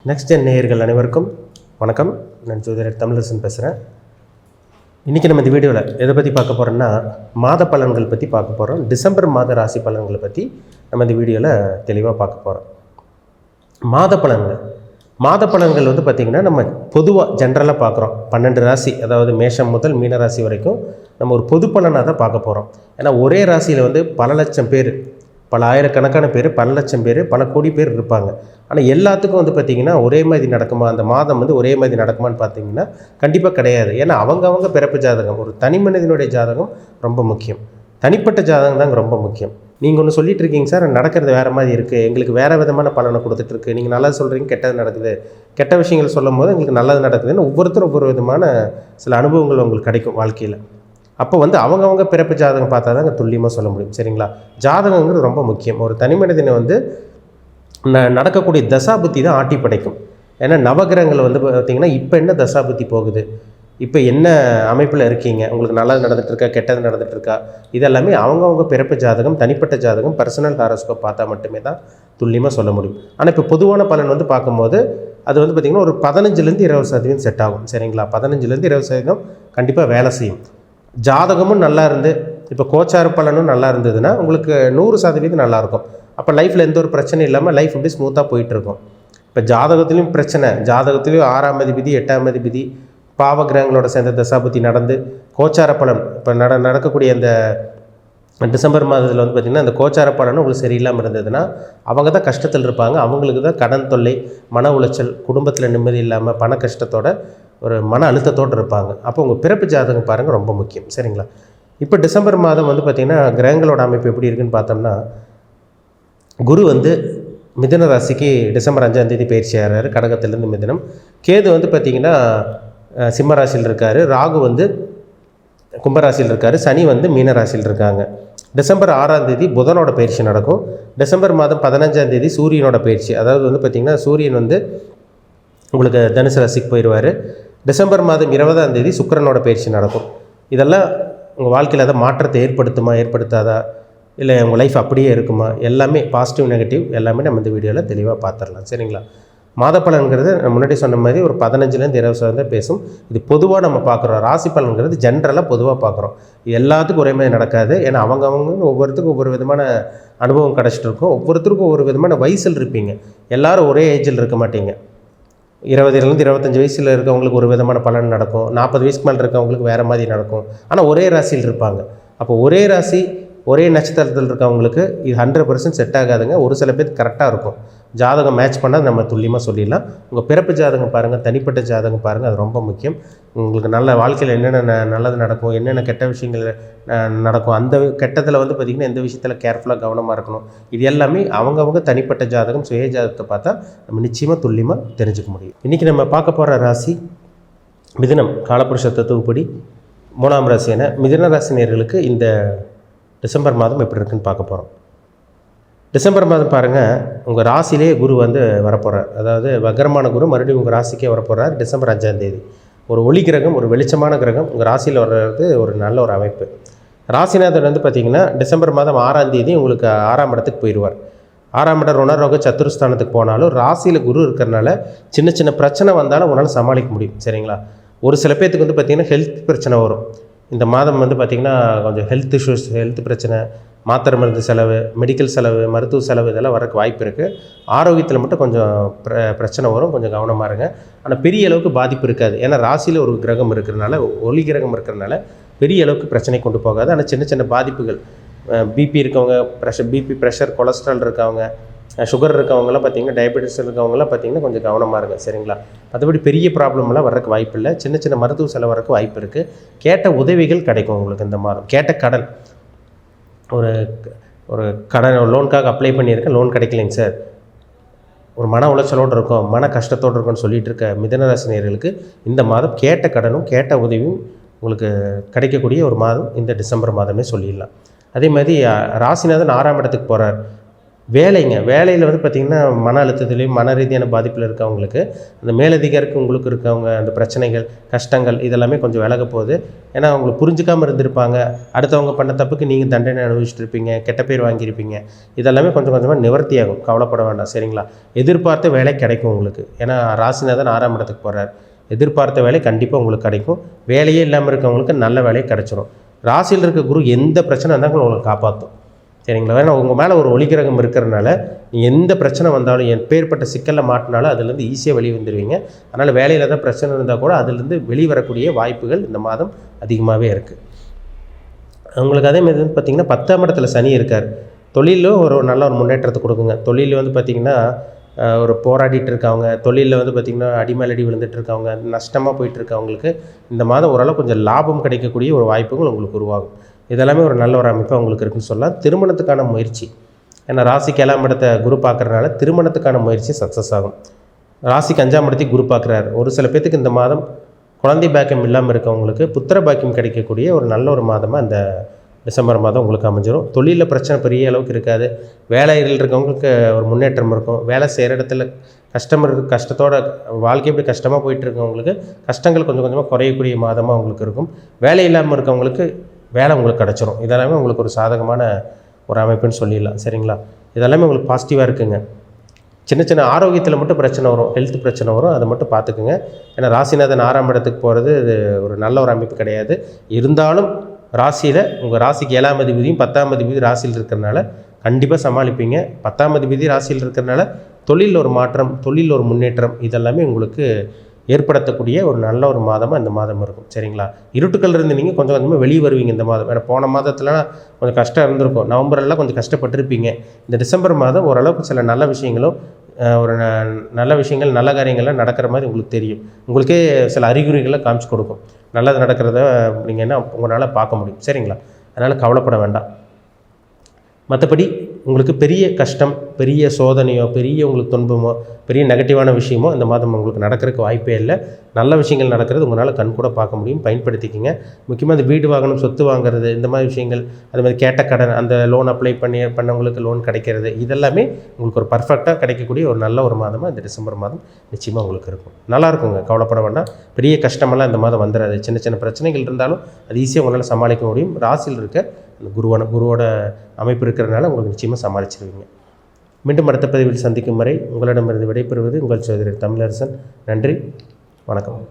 Next gen நேயர்கள் அனைவருக்கும் வணக்கம். நான் ஜோதிடர் தமிழரசன் பேசுகிறேன். இன்றைக்கி நம்ம இந்த வீடியோவில் எதை பற்றி பார்க்க போகிறோம்னா, மாத பலன்கள் பற்றி பார்க்க போகிறோம். டிசம்பர் மாத ராசி பலன்களை பற்றி நம்ம இந்த வீடியோவில் தெளிவாக பார்க்க போகிறோம். மாத பலன்கள் வந்து பார்த்திங்கன்னா, நம்ம பொதுவாக ஜென்ரலாக பார்க்குறோம். 12 ராசி, அதாவது மேஷம் முதல் மீன ராசி வரைக்கும் நம்ம ஒரு பொது பலனாக தான் பார்க்க போகிறோம். ஏன்னா ஒரே ராசியில் வந்து பல லட்சம் பேர், பல ஆயிரக்கணக்கான பேர், பல லட்சம் பேர், பல கோடி பேர் இருப்பாங்க. ஆனால் எல்லாத்துக்கும் வந்து பார்த்திங்கன்னா ஒரே மாதிரி நடக்குமா, அந்த மாதம் வந்து ஒரே மாதிரி நடக்குமான்னு பார்த்தீங்கன்னா கண்டிப்பாக கிடையாது. ஏன்னா அவங்க பிறப்பு ஜாதகம், ஒரு தனி மனிதனுடைய ஜாதகம் ரொம்ப முக்கியம். தனிப்பட்ட ஜாதகம் தாங்க ரொம்ப முக்கியம். நீங்கள் ஒன்று சொல்லிட்டு இருக்கீங்க சார், நடக்கிறது வேறு மாதிரி இருக்குது, எங்களுக்கு வேறு விதமான பலனை கொடுத்துட்ருக்கு, நீங்கள் நல்லது சொல்கிறீங்க, கெட்டது நடக்குது, கெட்ட விஷயங்கள் சொல்லும் போது எங்களுக்கு நல்லது நடக்குதுன்னு ஒவ்வொருத்தரும் ஒவ்வொரு விதமான சில அனுபவங்கள் உங்களுக்கு கிடைக்கும் வாழ்க்கையில். அப்போ வந்து அவங்க பிறப்பு ஜாதகம் பார்த்தா தான் துல்லியமாக சொல்ல முடியும். சரிங்களா? ஜாதகங்கிறது ரொம்ப முக்கியம். ஒரு தனி மனிதனை வந்து நடக்கக்கூடிய தசாபுத்தி தான் ஆட்டி படைக்கும். ஏன்னா நவகிரகங்கள் வந்து பார்த்திங்கன்னா இப்போ என்ன தசாபுத்தி போகுது, இப்போ என்ன அமைப்பில் இருக்கீங்க, உங்களுக்கு நல்லது நடந்துகிட்ருக்கா, கெட்டது நடந்துகிட்ருக்கா, இதெல்லாமே அவங்கவுங்க பிறப்பு ஜாதகம், தனிப்பட்ட ஜாதகம், பர்சனல் ஹாரோஸ்கோப் பார்த்தா மட்டுமே தான் துல்லியமாக சொல்ல முடியும். ஆனால் இப்போ பொதுவான பலன் வந்து பார்க்கும்போது அது வந்து பார்த்திங்கன்னா ஒரு 15-20% செட் ஆகும். சரிங்களா? 15-20% கண்டிப்பாக வேலை செய்யும். ஜாதகமும் நல்லா இருந்து இப்போ கோச்சார பலனும் நல்லா இருந்ததுன்னா உங்களுக்கு 100% நல்லாயிருக்கும். அப்போ லைஃப்பில் எந்த ஒரு பிரச்சனையும் இல்லாமல் லைஃப் இப்படி ஸ்மூத்தாக போயிட்டுருக்கும். இப்போ ஜாதகத்துலேயும் பிரச்சனை, ஜாதகத்துலேயும் 6ஆம் அதிபதி 8ஆம் அதிபதி பாவகிரகங்களோட சேர்ந்த தசாபுத்தி நடந்து கோச்சார பலன் இப்போ நடக்கக்கூடிய அந்த டிசம்பர் மாதத்தில் வந்து பார்த்திங்கன்னா அந்த கோச்சார பலனும் உங்களுக்கு சரியில்லாமல் இருந்ததுன்னா அவங்க தான் கஷ்டத்தில் இருப்பாங்க. அவங்களுக்கு தான் கடன் தொல்லை, மன உளைச்சல், குடும்பத்தில் நிம்மதி இல்லாமல் பண கஷ்டத்தோட ஒரு மன அழுத்தத்தோடு இருப்பாங்க. அப்போ உங்கள் பிறப்பு ஜாதகம் பாருங்கள், ரொம்ப முக்கியம். சரிங்களா? இப்போ டிசம்பர் மாதம் வந்து பார்த்திங்கன்னா கிரகங்களோட அமைப்பு எப்படி இருக்குதுன்னு பார்த்தோம்னா, குரு வந்து மிதுன ராசிக்கு டிசம்பர் 5ஆம் தேதி பயிற்சி ஆகிறாரு, கடகத்திலேருந்து மிதுனம். கேது வந்து பார்த்திங்கன்னா சிம்ம ராசியில் இருக்கார், ராகு வந்து கும்பராசியில் இருக்கார், சனி வந்து மீன ராசியில் இருக்காங்க. டிசம்பர் 6ஆம் தேதி புதனோட பயிற்சி நடக்கும். டிசம்பர் மாதம் 15ஆம் தேதி சூரியனோட பயிற்சி, அதாவது வந்து பார்த்திங்கன்னா சூரியன் வந்து உங்களுக்கு தனுசு ராசிக்கு போயிடுவார். டிசம்பர் மாதம் 20ஆம் தேதி சுக்கிரனோட பயிற்சி நடக்கும். இதெல்லாம் உங்கள் வாழ்க்கையில் அதை மாற்றத்தை ஏற்படுத்துமா, ஏற்படுத்தாதா, இல்லை உங்கள் லைஃப் அப்படியே இருக்குமா, எல்லாமே பாசிட்டிவ் நெகட்டிவ் எல்லாமே நம்ம இந்த வீடியோவில் தெளிவாக பார்த்துடலாம். சரிங்களா? மாத பலன்கிறது நான் முன்னாடி சொன்ன மாதிரி ஒரு 15-20% பேசும். இது பொதுவாக நம்ம பார்க்குறோம். ராசி பலன்கிறது ஜென்ரலாக பொதுவாக பார்க்குறோம். எல்லாத்துக்கும் ஒரே மாதிரி நடக்காது. ஏன்னா அவங்க ஒவ்வொருத்தருக்கும் ஒவ்வொரு விதமான அனுபவம் கிடச்சிட்டு இருக்கும். ஒவ்வொருத்தருக்கும் ஒவ்வொரு விதமான வயசில் இருப்பீங்க. எல்லோரும் ஒரே ஏஜில் இருக்க மாட்டீங்க. 20-25 வயசில் இருக்கவங்களுக்கு ஒரு விதமான பலன் நடக்கும். 40 வயசுக்கு மேலே இருக்கவங்களுக்கு வேறு மாதிரி நடக்கும். ஆனால் ஒரே ராசியில் இருப்பாங்க. அப்போ ஒரே ராசி ஒரே நட்சத்திரத்தில் இருக்கவங்களுக்கு இது 100% செட் ஆகாதுங்க. ஒரு சில பேர் கரெக்டாக இருக்கும். ஜாதகம் மேட்ச் பண்ணால் நம்ம துல்லியமாக சொல்லிடலாம். உங்கள் பிறப்பு ஜாதகம் பாருங்கள், தனிப்பட்ட ஜாதகம் பாருங்கள், அது ரொம்ப முக்கியம். உங்களுக்கு நல்ல வாழ்க்கையில் என்னென்ன நல்லது நடக்கும், என்னென்ன கெட்ட விஷயங்கள் நடக்கும், அந்த கெட்டத்தில் வந்து பார்த்திங்கன்னா எந்த விஷயத்தில் கேர்ஃபுல்லாக கவனமாக இருக்கணும், இது எல்லாமே அவங்கவுங்க தனிப்பட்ட ஜாதகம், சுய ஜாதகத்தை பார்த்தா நம்ம நிச்சயமாக துல்லியமாக தெரிஞ்சுக்க முடியும். இன்றைக்கி நம்ம பார்க்க போகிற ராசி மிதுனம். காலபுருஷ தத்துவப்படி 3ஆம் ராசியான மிதுன ராசி நேயர்களுக்கு இந்த டிசம்பர் மாதம் எப்படி இருக்குன்னு பார்க்க போகிறோம். டிசம்பர் மாதம் பாருங்கள், உங்கள் ராசியிலே குரு வந்து வரப்போகிறார். அதாவது வக்ரமான குரு மறுபடியும் உங்கள் ராசிக்கே வரப்போகிறார் டிசம்பர் 5ஆம் தேதி. ஒரு ஒளி கிரகம், ஒரு வெளிச்சமான கிரகம் உங்கள் ராசியில் வர்றது ஒரு நல்ல ஒரு அமைப்பு. ராசிநாதன் வந்து பார்த்திங்கன்னா டிசம்பர் மாதம் 6ஆம் தேதி உங்களுக்கு 6ஆம் இடத்துக்கு போயிடுவார். 6ஆம் இடம் ருணரோக சத்துருஸ்தானத்துக்கு போனாலும் ராசியில் குரு இருக்கிறனால சின்ன சின்ன பிரச்சனை வந்தாலும் உங்களால் சமாளிக்க முடியும். சரிங்களா? ஒரு சில பேர்த்துக்கு வந்து பார்த்திங்கன்னா ஹெல்த் பிரச்சனை வரும். இந்த மாதம் வந்து பார்த்திங்கன்னா கொஞ்சம் ஹெல்த் இஷ்யூஸ், ஹெல்த் பிரச்சனை, மாத்திரை மருந்து செலவு, மெடிக்கல் செலவு, மருத்துவ செலவு இதெல்லாம் வரக்கு வாய்ப்பு இருக்குது. ஆரோக்கியத்தில் மட்டும் கொஞ்சம் பிரச்சனை வரும், கொஞ்சம் கவனமாக இருங்க. ஆனால் பெரிய அளவுக்கு பாதிப்பு இருக்காது. ஏன்னா ராசியில் ஒரு கிரகம் இருக்கிறனால, ஒளி கிரகம் இருக்கிறனால பெரிய அளவுக்கு பிரச்சனை கொண்டு போகாது. ஆனால் சின்ன சின்ன பாதிப்புகள், பிபி இருக்கவங்க, பிபி ப்ரெஷர், கொலஸ்ட்ரால் இருக்கவங்க, சுகர் இருக்கவங்களாம் பார்த்திங்கன்னா, டயபெட்டிஸ் இருக்கவங்களாம் பார்த்திங்கன்னா கொஞ்சம் கவனமாக இருங்க. சரிங்களா? மற்றபடி பெரிய ப்ராப்ளம்லாம் வர்றதுக்கு வாய்ப்பு இல்லை. சின்ன சின்ன மருத்துவ செலவு வரக்கு வாய்ப்பு இருக்குது. கேட்ட உதவிகள் கிடைக்கும் உங்களுக்கு இந்த மாதம். கேட்ட கடன், ஒரு கடன் லோனுக்காக அப்ளை பண்ணியிருக்கேன், லோன் கிடைக்கலைங்க சார், ஒரு மன உளைச்சலோடு இருக்கும், மன கஷ்டத்தோடு இருக்கும்னு சொல்லிகிட்டு இருக்க மிதுனராசி நேயர்களுக்கு இந்த மாதம் கேட்ட கடனும் கேட்ட உதவியும் உங்களுக்கு கிடைக்கக்கூடிய ஒரு மாதம் இந்த டிசம்பர் மாதமே சொல்லிடலாம். அதே மாதிரி ராசிநாதன் 6ஆம் இடத்துக்கு போகிறார். வேலையில் வந்து பார்த்திங்கன்னா மன அழுத்தத்துலேயும் மன ரீதியான பாதிப்பில் இருக்கவங்களுக்கு அந்த மேலதிகாரிக்கு உங்களுக்கு இருக்கவங்க அந்த பிரச்சனைகள் கஷ்டங்கள் இதெல்லாமே கொஞ்சம் விலக போகுது. ஏன்னா அவங்களை புரிஞ்சுக்காமல் இருந்திருப்பாங்க, அடுத்தவங்க பண்ண தப்புக்கு நீங்கள் தண்டனை அனுபவிச்சுட்டு இருப்பீங்க, கெட்ட பேர் வாங்கியிருப்பீங்க. இதெல்லாமே கொஞ்சம் கொஞ்சமாக நிவர்த்தி ஆகும், கவலைப்பட வேண்டாம். சரிங்களா? எதிர்பார்த்த வேலை கிடைக்கும் உங்களுக்கு. ஏன்னா ராசிநாதன் 6ஆம் இடத்துக்கு போகிறார். எதிர்பார்த்த வேலை கண்டிப்பாக உங்களுக்கு கிடைக்கும். வேலையே இல்லாமல் இருக்கவங்களுக்கு நல்ல வேலையை கிடச்சிரும். ராசியில் இருக்க குரு எந்த பிரச்சனை இருந்தாலும் உங்களுக்கு காப்பாற்றும். சரிங்களா? ஏன்னா உங்கள் மேலே ஒரு ஒளிகிரகம் இருக்கிறனால எந்த பிரச்சனை வந்தாலும் எப்பேற்பட்ட சிக்கலில் மாட்டினாலும் அதுலேருந்து ஈஸியாக வெளியே வந்துடுவீங்க. அதனால் வேலையில் தான் பிரச்சனை இருந்தால் கூட அதுலேருந்து வெளிவரக்கூடிய வாய்ப்புகள் இந்த மாதம் அதிகமாகவே இருக்குது. உங்களுக்கு அதேமாதிரி வந்து பார்த்திங்கன்னா 10ஆம் இடத்துல சனி இருக்கார். தொழிலும் ஒரு நல்ல ஒரு முன்னேற்றத்தை கொடுக்குங்க. தொழிலில் வந்து பார்த்திங்கன்னா ஒரு போராடிட்டு இருக்கவங்க, தொழிலில் வந்து பார்த்திங்கன்னா அடிமேலடி விழுந்துட்டு இருக்கவங்க, நஷ்டமாக போயிட்டுருக்கவங்களுக்கு இந்த மாதம் ஓரளவு கொஞ்சம் லாபம் கிடைக்கக்கூடிய ஒரு வாய்ப்புகள் உங்களுக்கு உருவாகும். இதெல்லாமே ஒரு நல்ல ஒரு அமைப்பாக உங்களுக்கு இருக்குன்னு சொல்லலாம். திருமணத்துக்கான முயற்சி, ஏன்னா ராசிக்கு 7ஆம் இடத்தை குரு பார்க்குறதுனால திருமணத்துக்கான முயற்சி சக்ஸஸ் ஆகும். ராசிக்கு 5ஆம் இடத்தையும் குரு பார்க்குறாரு. ஒரு சில பேத்துக்கு இந்த மாதம் குழந்தை பாக்கியம் இல்லாமல் இருக்கவங்களுக்கு புத்திர பாக்கியம் கிடைக்கக்கூடிய ஒரு நல்ல ஒரு மாதமாக இந்த டிசம்பர் மாதம் உங்களுக்கு அமைஞ்சிடும். தொழிலில் பிரச்சனை பெரிய அளவுக்கு இருக்காது. வேலையில் இருக்கவங்களுக்கு ஒரு முன்னேற்றம் இருக்கும். வேலை செய்கிற இடத்துல கஷ்டத்தோட வாழ்க்கை எப்படி கஷ்டமாக போயிட்டுருக்கவங்களுக்கு கஷ்டங்கள் கொஞ்சம் கொஞ்சமாக குறையக்கூடிய மாதமாக உங்களுக்கு இருக்கும். வேலை இல்லாமல் இருக்கவங்களுக்கு வேலை உங்களுக்கு கிடச்சிரும். இதெல்லாமே உங்களுக்கு ஒரு சாதகமான ஒரு அமைப்புன்னு சொல்லிடலாம். சரிங்களா? இதெல்லாமே உங்களுக்கு பாசிட்டிவாக இருக்குங்க. சின்ன சின்ன ஆரோக்கியத்தில் மட்டும் பிரச்சனை வரும், ஹெல்த் பிரச்சனை வரும், அதை மட்டும் பார்த்துக்குங்க. ஏன்னா ராசிநாதன் 6ஆம் இடத்துக்கு போகிறது இது ஒரு நல்ல ஒரு அமைப்பு கிடையாது. இருந்தாலும் ராசியில் உங்கள் ராசிக்கு 7ஆம் அதிபதியும் 10ஆம் அதிபதி ராசியில் இருக்கிறனால கண்டிப்பாக சமாளிப்பீங்க. 10ஆம் அதிபதி ராசியில் இருக்கிறனால தொழிலில் ஒரு மாற்றம், தொழிலில் ஒரு முன்னேற்றம் இதெல்லாமே உங்களுக்கு ஏற்படுத்தக்கூடிய ஒரு நல்ல ஒரு மாதமாக இந்த மாதம் இருக்கும். சரிங்களா? இருட்டுக்கள் இருந்து நீங்கள் கொஞ்சம் கொஞ்சமாக வெளியே வருவீங்க இந்த மாதம். ஏன்னா போன மாதத்துலலாம் கொஞ்சம் கஷ்டம் இருந்திருக்கும். நவம்பரெல்லாம் கொஞ்சம் கஷ்டப்பட்டுருப்பீங்க. இந்த டிசம்பர் மாதம் ஓரளவுக்கு சில நல்ல விஷயங்களும் ஒரு நல்ல விஷயங்கள் நல்ல காரியங்கள்லாம் நடக்கிற மாதிரி உங்களுக்கு தெரியும். உங்களுக்கே சில அறிகுறிகளை காமிச்சு கொடுக்கும். நல்லது நடக்கிறத நீங்கள் என்ன உங்களால் பார்க்க முடியும். சரிங்களா? அதனால் கவலைப்பட வேண்டாம். மற்றபடி உங்களுக்கு பெரிய கஷ்டம், பெரிய சோதனையோ, பெரிய உங்களுக்கு துன்பமோ, பெரிய நெகட்டிவான விஷயமோ இந்த மாதம் உங்களுக்கு நடக்கிறதுக்கு வாய்ப்பே இல்லை. நல்ல விஷயங்கள் நடக்கிறது உங்களால் கண் கூட பார்க்க முடியும். பயன்படுத்திக்கிங்க. முக்கியமாக இந்த வீடு வாங்கணும், சொத்து வாங்குறது, இந்த மாதிரி விஷயங்கள், அது மாதிரி கேட்ட கடன், அந்த லோன் அப்ளை பண்ணவங்களுக்கு லோன் கிடைக்கிறது, இதெல்லாமே உங்களுக்கு ஒரு பர்ஃபெக்டாக கிடைக்கக்கூடிய ஒரு நல்ல ஒரு மாதமாக இந்த டிசம்பர் மாதம் நிச்சயமாக உங்களுக்கு இருக்கும். நல்லா இருக்குங்க, கவலைப்பட வேண்டாம். பெரிய கஷ்டமெல்லாம் இந்த மாதம் வந்துடாது. சின்ன சின்ன பிரச்சனைகள் இருந்தாலும் அது ஈஸியாக உங்களால் சமாளிக்க முடியும். ராசியில் இருக்க அந்த குருவோட அமைப்பு இருக்கிறதுனால உங்களுக்கு நிச்சயமாக சமாளிச்சிருவீங்க. மீண்டும் அடுத்த பதிவில் சந்திக்கும் வரை உங்களிடமிருந்து விடைபெறுவது உங்கள் சகோதரர் தமிழரசன். நன்றி, வணக்கம்.